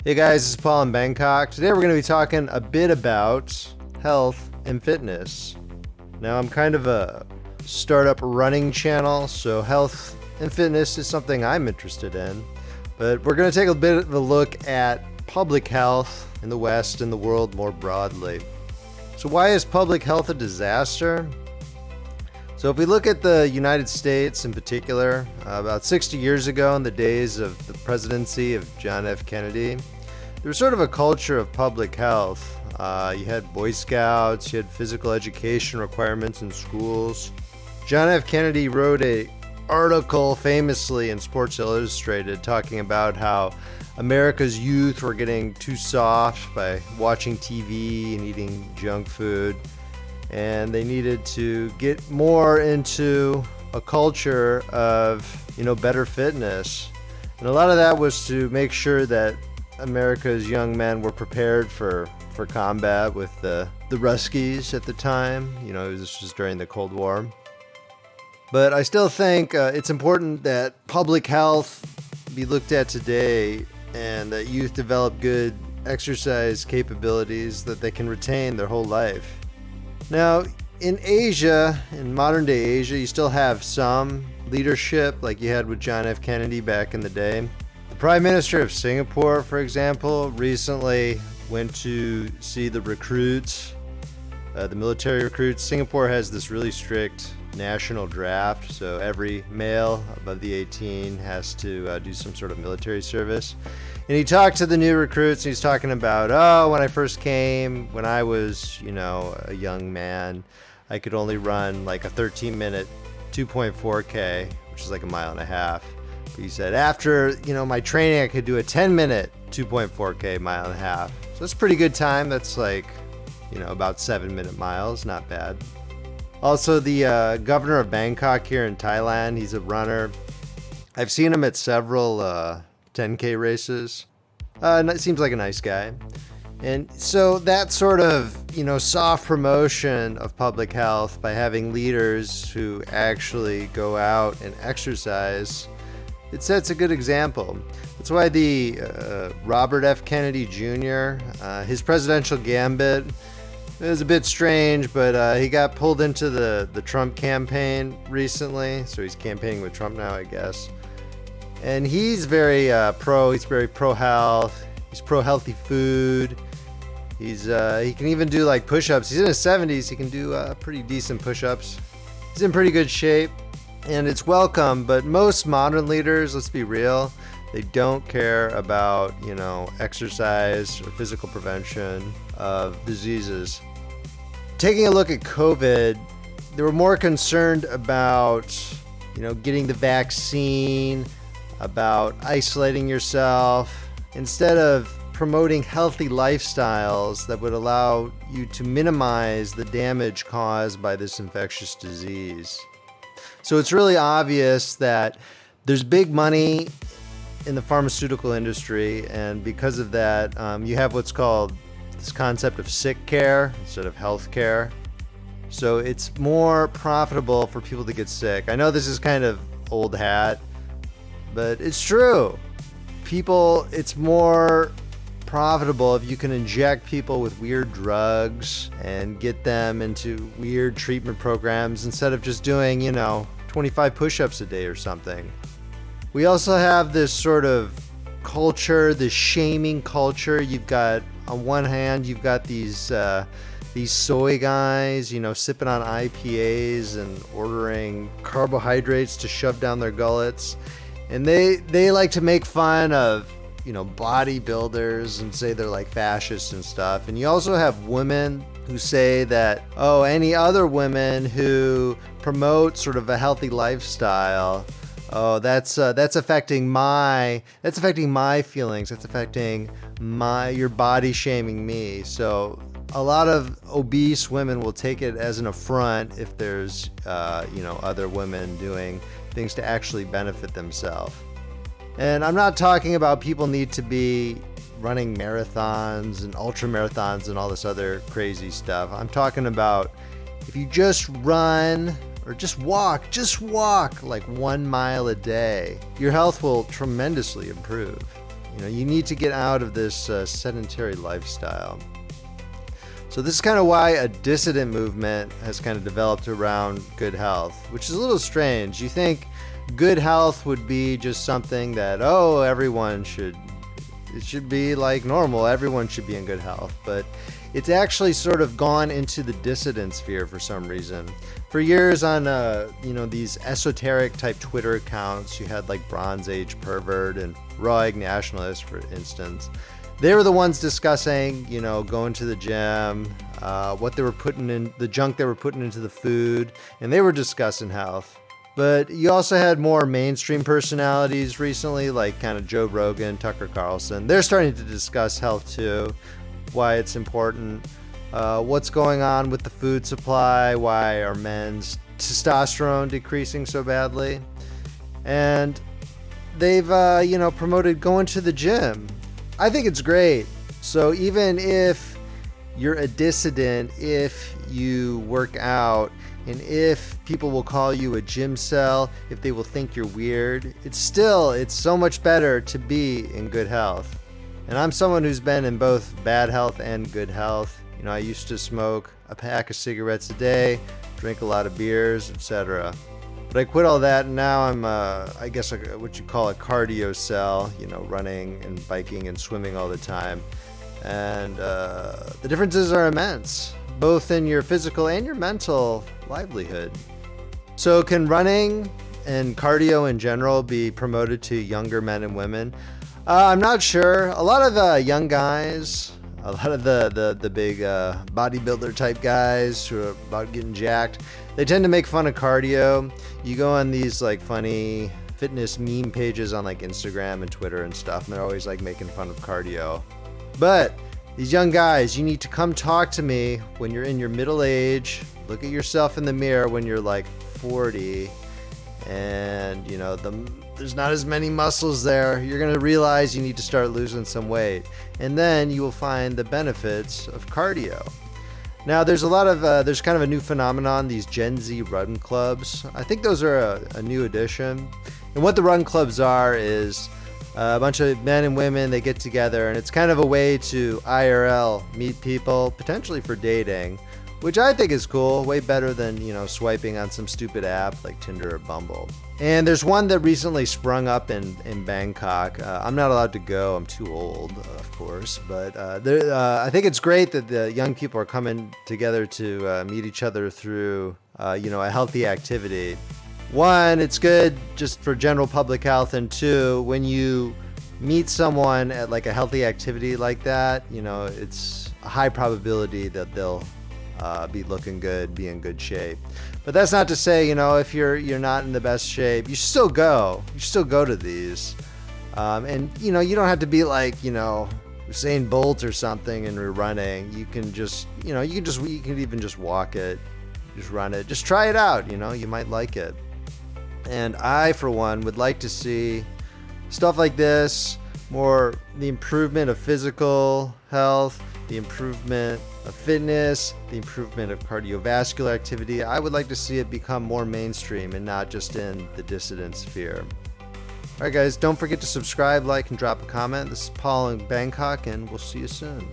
Hey guys, this is Paul in Bangkok. Today we're going to be talking a bit about health and fitness. Now I'm kind of a startup running channel, so health and fitness is something I'm interested in. But we're going to take a bit of a look at public health in the West and the world more broadly. So why is public health a disaster? So if we look at the United States in particular, about 60 years ago in the days of the presidency of John F. Kennedy, there was sort of a culture of public health. You had Boy Scouts, you had physical education requirements in schools. John F. Kennedy wrote an article famously in Sports Illustrated talking about how America's youth were getting too soft by watching TV and eating junk food, and they needed to get more into a culture of, better fitness. And a lot of that was to make sure that America's young men were prepared for combat with the Ruskies at the time. This was during the Cold War. But I still think it's important that public health be looked at today and that youth develop good exercise capabilities that they can retain their whole life. Now, in Asia, in modern day Asia, you still have some leadership like you had with John F. Kennedy back in the day. The Prime Minister of Singapore, for example, recently went to see the recruits, the military recruits. Singapore has this really strict national draft, so every male above the 18 has to do some sort of military service. And he talked to the new recruits, and he's talking about, when I first came, when I was, a young man, I could only run like a 13-minute 2.4K, which is like a mile and a half. But he said, after, my training, I could do a 10-minute 2.4K mile and a half. So that's a pretty good time. That's like, about 7-minute miles. Not bad. Also, the governor of Bangkok here in Thailand, he's a runner. I've seen him at several 10K races. It seems like a nice guy. And so that sort of, soft promotion of public health by having leaders who actually go out and exercise, it sets a good example. That's why the Robert F. Kennedy Jr., his presidential gambit, it was a bit strange, but he got pulled into the Trump campaign recently, so he's campaigning with Trump now, I guess. And he's very pro-health, he's pro-healthy food. He can even do like push-ups. He's in his 70s, he can do pretty decent push-ups. He's in pretty good shape, and it's welcome, but most modern leaders, let's be real, they don't care about, exercise or physical prevention of diseases. Taking a look at COVID, they were more concerned about, getting the vaccine, about isolating yourself, instead of promoting healthy lifestyles that would allow you to minimize the damage caused by this infectious disease. So it's really obvious that there's big money in the pharmaceutical industry, and because of that, you have what's called this concept of sick care instead of health care. So it's more profitable for people to get sick. I know this is kind of old hat, but it's true. It's more profitable if you can inject people with weird drugs and get them into weird treatment programs instead of just doing, 25 push-ups a day or something. We also have this sort of culture, this shaming culture. You've got, on one hand, you've got these soy guys, sipping on IPAs and ordering carbohydrates to shove down their gullets. And they like to make fun of, bodybuilders and say they're like fascists and stuff. And you also have women who say that, any other women who promote sort of a healthy lifestyle, that's affecting my feelings. That's affecting your body shaming me. So a lot of obese women will take it as an affront if there's, other women doing things to actually benefit themselves. And I'm not talking about people need to be running marathons and ultra marathons and all this other crazy stuff. I'm talking about if you just run or just walk like 1 mile a day, your health will tremendously improve. You need to get out of this sedentary lifestyle. So this is kind of why a dissident movement has kind of developed around good health, which is a little strange. You think good health would be just something that, it should be like normal. Everyone should be in good health. But it's actually sort of gone into the dissident sphere for some reason. For years on, these esoteric type Twitter accounts, you had like Bronze Age Pervert and Raw Egg Nationalist, for instance. They were the ones discussing, going to the gym, what they were putting in, the junk they were putting into the food, and they were discussing health. But you also had more mainstream personalities recently, like kind of Joe Rogan, Tucker Carlson. They're starting to discuss health too, why it's important, what's going on with the food supply, why are men's testosterone decreasing so badly. And they've, promoted going to the gym. I think it's great. So even if you're a dissident, if you work out, and if people will call you a gym cell, if they will think you're weird, it's so much better to be in good health. And I'm someone who's been in both bad health and good health. I used to smoke a pack of cigarettes a day, drink a lot of beers, etc. But I quit all that, and now I'm, what you call a cardio cell, running and biking and swimming all the time. And the differences are immense, both in your physical and your mental livelihood. So can running and cardio in general be promoted to younger men and women? I'm not sure. A lot of young guys, a lot of the big bodybuilder type guys who are about getting jacked, they tend to make fun of cardio. You go on these like funny fitness meme pages on like Instagram and Twitter and stuff, and they're always like making fun of cardio. But these young guys, you need to come talk to me when you're in your middle age. Look at yourself in the mirror when you're like 40, and there's not as many muscles there. You're going to realize you need to start losing some weight, and then you will find the benefits of cardio. Now, there's there's kind of a new phenomenon, these Gen Z run clubs. I think those are a new addition. And what the run clubs are is a bunch of men and women, they get together, and it's kind of a way to IRL meet people, potentially for dating, which I think is cool, way better than, swiping on some stupid app like Tinder or Bumble. And there's one that recently sprung up in Bangkok. I'm not allowed to go, I'm too old, of course, but I think it's great that the young people are coming together to meet each other through, a healthy activity. One, it's good just for general public health, and two, when you meet someone at like a healthy activity like that, it's a high probability that they'll be looking good, be in good shape. But that's not to say, if you're not in the best shape, you should still go. You should still go to these. And you don't have to be like, Usain Bolt or something and you're running. You can just, you can even just walk it, just run it, just try it out. You might like it. And I, for one, would like to see stuff like this, more the improvement of physical health, the improvement of fitness, the improvement of cardiovascular activity. I would like to see it become more mainstream and not just in the dissident sphere. All right, guys, don't forget to subscribe, like, and drop a comment. This is Paul in Bangkok, and we'll see you soon.